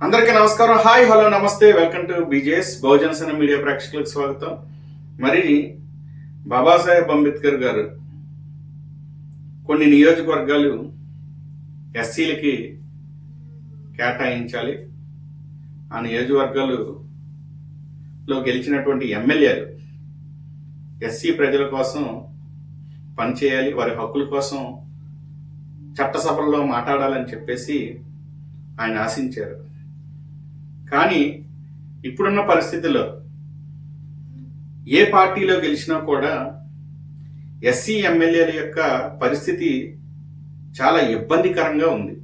అందరికీ నమస్కారం. Hi, hello, నమస్తే. Welcome to BJS Bahujan media ప్రేక్షకులకు స్వాగతం. మరి బాబాసాహెబ్ అంబేద్కర్ గారు కొన్ని నియోజకవర్గాలు ఎస్సీలకి కేటాయించాలి, ఆ నియోజకవర్గాలలో గెలిచినటువంటి ఎమ్మెల్యేలు ఎస్సీ ప్రజల కోసం పనిచేయాలి, వారి హక్కుల కోసం చట్టసభల్లో మాట్లాడాలని చెప్పేసి ఆయన ఆశించారు. కానీ ఇప్పుడున్న పరిస్థితుల్లో ఏ పార్టీలో గెలిచినా కూడా ఎస్సీ ఎమ్మెల్యేల యొక్క పరిస్థితి చాలా ఇబ్బందికరంగా ఉంది.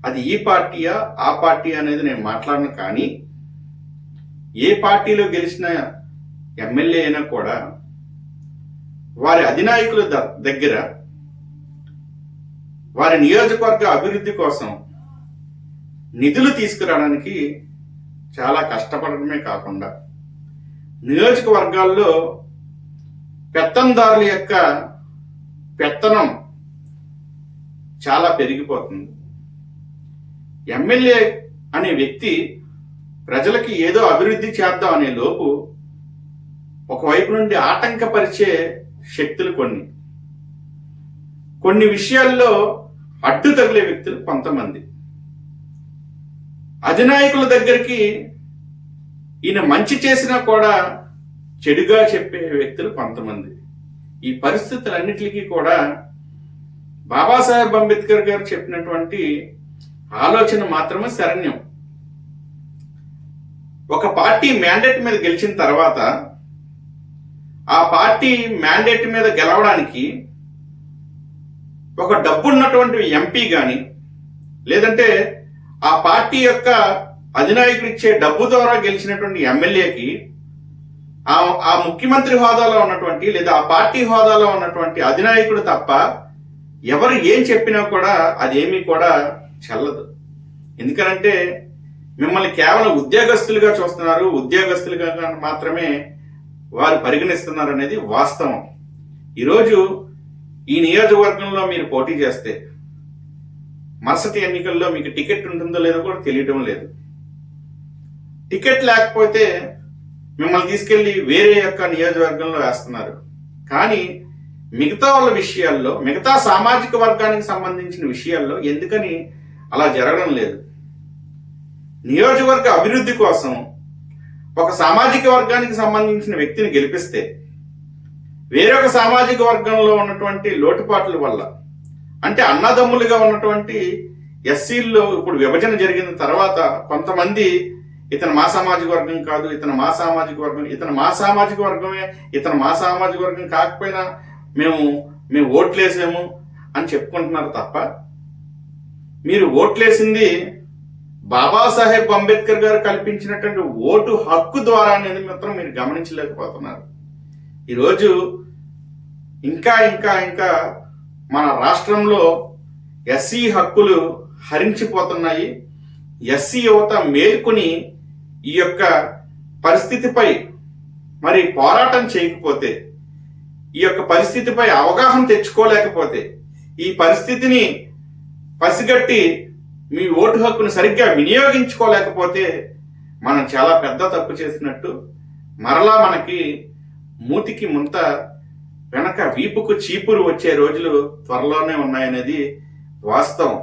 అది ఈ పార్టీయా ఆ పార్టీ అనేది నేను మాట్లాడను, కానీ ఏ పార్టీలో గెలిచిన ఎమ్మెల్యే అయినా కూడా వారి అధినాయకుల దగ్గర వారి నియోజకవర్గ అభివృద్ధి కోసం నిధులు తీసుకురావడానికి చాలా కష్టపడటమే కాకుండా నియోజకవర్గాల్లో పెత్తందారుల యొక్క పెత్తనం చాలా పెరిగిపోతుంది. ఎమ్మెల్యే అనే వ్యక్తి ప్రజలకి ఏదో అభివృద్ధి చేద్దాం అనే లోపు ఒకవైపు నుండి ఆటంకపరిచే శక్తులు కొన్ని విషయాల్లో అడ్డు తగిలే వ్యక్తులు కొంతమంది, అధినాయకుల దగ్గరికి ఈయన మంచి చేసినా కూడా చెడుగా చెప్పే వ్యక్తులు కొంతమంది. ఈ పరిస్థితులన్నిటికీ కూడా బాబాసాహెబ్ అంబేద్కర్ గారు చెప్పినటువంటి ఆలోచన మాత్రమే శరణ్యం. ఒక పార్టీ మ్యాండేట్ మీద గెలిచిన తర్వాత ఆ పార్టీ మ్యాండేట్ మీద గెలవడానికి ఒక డబ్బున్నటువంటి ఎంపీ కానీ లేదంటే ఆ పార్టీ యొక్క అధినాయకుడు ఇచ్చే డబ్బు ద్వారా గెలిచినటువంటి ఎమ్మెల్యేకి ఆ ముఖ్యమంత్రి హోదాలో ఉన్నటువంటి లేదా ఆ పార్టీ హోదాలో ఉన్నటువంటి అధినాయకుడు తప్ప ఎవరు ఏం చెప్పినా కూడా అదేమీ కూడా చెల్లదు. ఎందుకనంటే మిమ్మల్ని కేవలం ఉద్యోగస్తులుగా చూస్తున్నారు, ఉద్యోగస్తులుగా మాత్రమే వారు పరిగణిస్తున్నారు అనేది వాస్తవం. ఈరోజు ఈ నియోజకవర్గంలో మీరు పోటీ చేస్తే మరుసటి ఎన్నికల్లో మీకు టికెట్ ఉంటుందో లేదో కూడా తెలియటం లేదు. టికెట్ లేకపోతే మిమ్మల్ని తీసుకెళ్లి వేరే యొక్క నియోజకవర్గంలో వేస్తున్నారు. కానీ మిగతా వాళ్ళ విషయాల్లో, మిగతా సామాజిక వర్గానికి సంబంధించిన విషయాల్లో ఎందుకని అలా జరగడం లేదు? నియోజకవర్గ అభివృద్ధి కోసం ఒక సామాజిక వర్గానికి సంబంధించిన వ్యక్తిని గెలిపిస్తే వేరొక సామాజిక వర్గంలో ఉన్నటువంటి లోటుపాట్ల వల్ల, అంటే అన్నదమ్ములుగా ఉన్నటువంటి ఎస్సీల్లో ఇప్పుడు విభజన జరిగిన తర్వాత కొంతమంది ఇతను మా సామాజిక వర్గం కాదు, ఇతను మా సామాజిక వర్గం, ఇతను మా సామాజిక వర్గమే, ఇతను మా సామాజిక వర్గం కాకపోయినా మేము ఓట్లేసాము అని చెప్పుకుంటున్నారు తప్ప మీరు ఓట్లేసింది బాబాసాహెబ్ అంబేద్కర్ గారు కల్పించినటువంటి ఓటు హక్కు ద్వారా అనేది మాత్రం మీరు గమనించలేకపోతున్నారు. ఈరోజు ఇంకా ఇంకా ఇంకా మన రాష్ట్రంలో ఎస్సీ హక్కులు హరించిపోతున్నాయి. ఎస్సీ యువత మేల్కొని ఈ యొక్క పరిస్థితిపై మరి పోరాటం చేయకపోతే, ఈ యొక్క పరిస్థితిపై అవగాహన తెచ్చుకోలేకపోతే, ఈ పరిస్థితిని పసిగట్టి మీ ఓటు హక్కును సరిగ్గా వినియోగించుకోలేకపోతే మనం చాలా పెద్ద తప్పు చేసినట్టు. మరలా మనకి మూతికి ముంత, వెనక వీపుకు చీపురు వచ్చే రోజులు త్వరలోనే ఉన్నాయనేది వాస్తవం.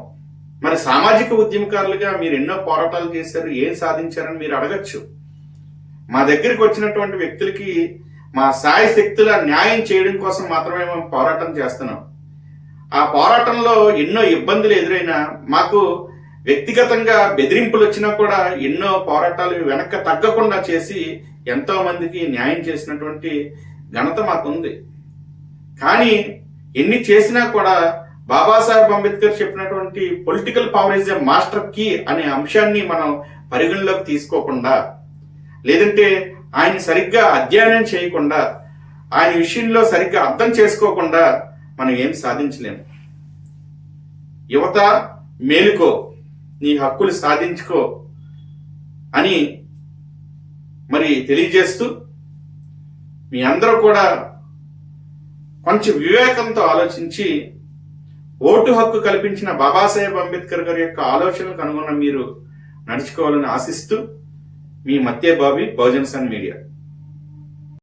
మరి సామాజిక ఉద్యమకారులుగా మీరు ఎన్నో పోరాటాలు చేశారు, ఏం సాధించారని మీరు అడగచ్చు. మా దగ్గరికి వచ్చినటువంటి వ్యక్తులకి మా సాయ శక్తుల న్యాయం చేయడం కోసం మాత్రమే మేము పోరాటం చేస్తున్నాం. ఆ పోరాటంలో ఎన్నో ఇబ్బందులు ఎదురైనా, మాకు వ్యక్తిగతంగా బెదిరింపులు వచ్చినా కూడా ఎన్నో పోరాటాలు వెనక్కి తగ్గకుండా చేసి ఎంతో మందికి న్యాయం చేసినటువంటి ఘనత మాకుంది. కానీ ఎన్ని చేసినా కూడా బాబాసాహెబ్ అంబేద్కర్ చెప్పినటువంటి political power is a master key అనే అంశాన్ని మనం పరిగణలోకి తీసుకోకుండా, లేదంటే ఆయన సరిగ్గా అధ్యయనం చేయకుండా, ఆయన విషయంలో సరిగ్గా అర్థం చేసుకోకుండా మనం ఏం సాధించలేము. యువత మేలుకో, నీ హక్కులు సాధించుకో అని మరి తెలియజేస్తూ మీ అందరూ కూడా కొంచెం వివేకంతో ఆలోచించి ఓటు హక్కు కల్పించిన బాబాసాహెబ్ అంబేద్కర్ గారి యొక్క ఆలోచనలకు అనుగుణంగా మీరు నడుచుకోవాలని ఆశిస్తూ మీ మత్తే బాబీ బహుజన్ సన్ మీడియా.